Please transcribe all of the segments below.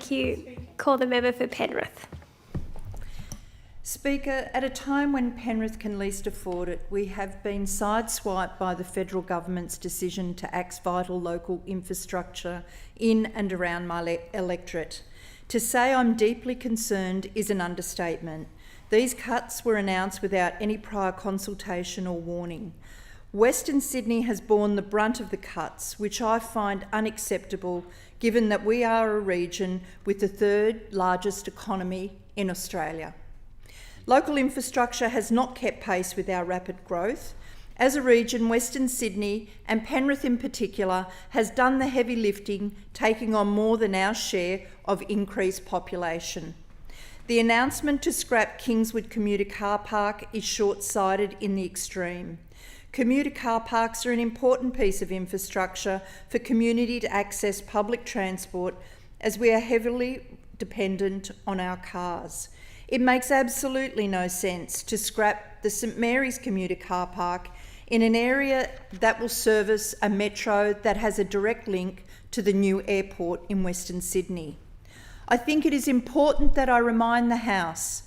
Thank you. Call the member for Penrith. Speaker, at a time when Penrith can least afford it, we have been sideswiped by the federal government's decision to axe vital local infrastructure in and around my electorate. To say I'm deeply concerned is an understatement. These cuts were announced without any prior consultation or warning. Western Sydney has borne the brunt of the cuts, which I find unacceptable given that we are a region with the third largest economy in Australia. Local infrastructure has not kept pace with our rapid growth. As a region, Western Sydney, and Penrith in particular, has done the heavy lifting, taking on more than our share of increased population. The announcement to scrap Kingswood Commuter Car Park is short-sighted in the extreme. Commuter car parks are an important piece of infrastructure for community to access public transport, as we are heavily dependent on our cars. It makes absolutely no sense to scrap the St Mary's Commuter Car Park in an area that will service a metro that has a direct link to the new airport in Western Sydney. I think it is important that I remind the House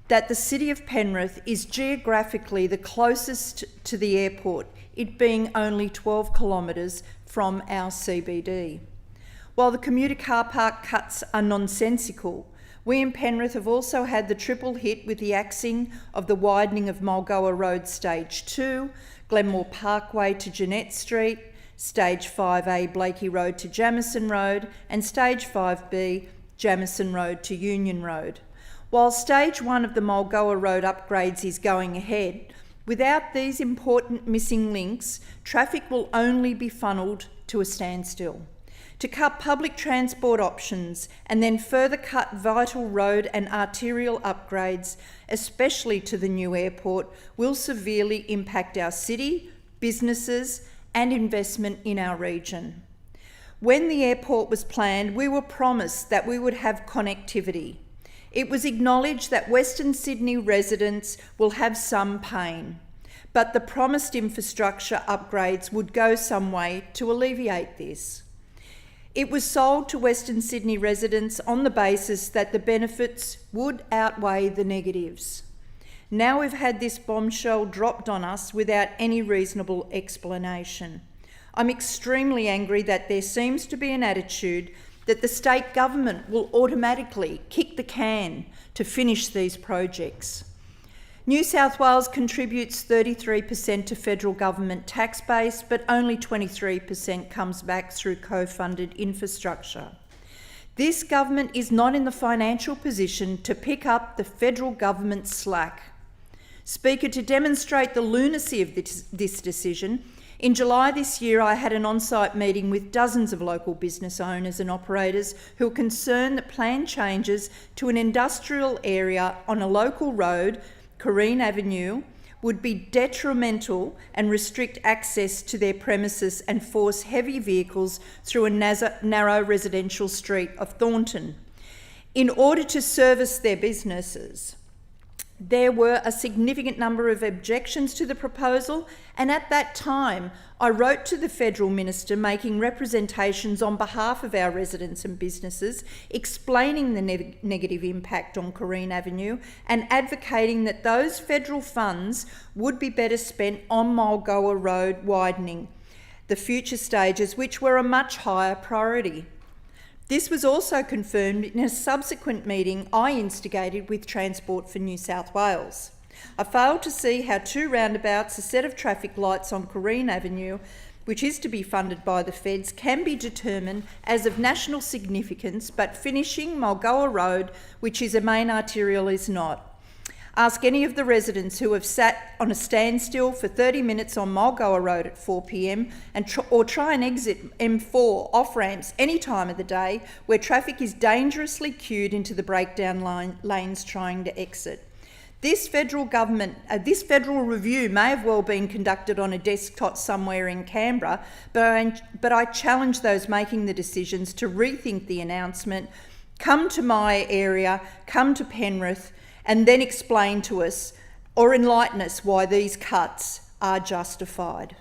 that the City of Penrith is geographically the closest to the airport, it being only 12 kilometres from our CBD. While the commuter car park cuts are nonsensical, we in Penrith have also had the triple hit with the axing of the widening of Mulgoa Road Stage 2, Glenmore Parkway to Jeanette Street, Stage 5A Blakey Road to Jamison Road, and Stage 5B Jamison Road to Union Road. While Stage 1 of the Mulgoa Road upgrades is going ahead, without these important missing links, traffic will only be funnelled to a standstill. To cut public transport options and then further cut vital road and arterial upgrades, especially to the new airport, will severely impact our city, businesses and investment in our region. When the airport was planned, we were promised that we would have connectivity. It was acknowledged that Western Sydney residents will have some pain, but the promised infrastructure upgrades would go some way to alleviate this. It was sold to Western Sydney residents on the basis that the benefits would outweigh the negatives. Now we've had this bombshell dropped on us without any reasonable explanation. I'm extremely angry that there seems to be an attitude that the state government will automatically kick the can to finish these projects. New South Wales contributes 33% to federal government tax base, but only 23% comes back through co-funded infrastructure. This government is not in the financial position to pick up the federal government's slack. Speaker, to demonstrate the lunacy of this decision, in July this year, I had an on-site meeting with dozens of local business owners and operators who are concerned that planned changes to an industrial area on a local road, Corrine Avenue, would be detrimental and restrict access to their premises and force heavy vehicles through a narrow residential street of Thornton. In order to service their businesses, there were a significant number of objections to the proposal, and at that time I wrote to the Federal Minister making representations on behalf of our residents and businesses, explaining the negative impact on Corrine Avenue and advocating that those federal funds would be better spent on Mulgoa Road widening, the future stages, which were a much higher priority. This was also confirmed in a subsequent meeting I instigated with Transport for New South Wales. I failed to see how two roundabouts, a set of traffic lights on Corrine Avenue, which is to be funded by the feds, can be determined as of national significance, but finishing Mulgoa Road, which is a main arterial, is not. Ask any of the residents who have sat on a standstill for 30 minutes on Mulgoa Road at 4 p.m. or try and exit M4 off-ramps any time of the day where traffic is dangerously queued into the breakdown lanes trying to exit. This federal review may have well been conducted on a desktop somewhere in Canberra, but I challenge those making the decisions to rethink the announcement, come to my area, come to Penrith, and then explain to us or enlighten us why these cuts are justified.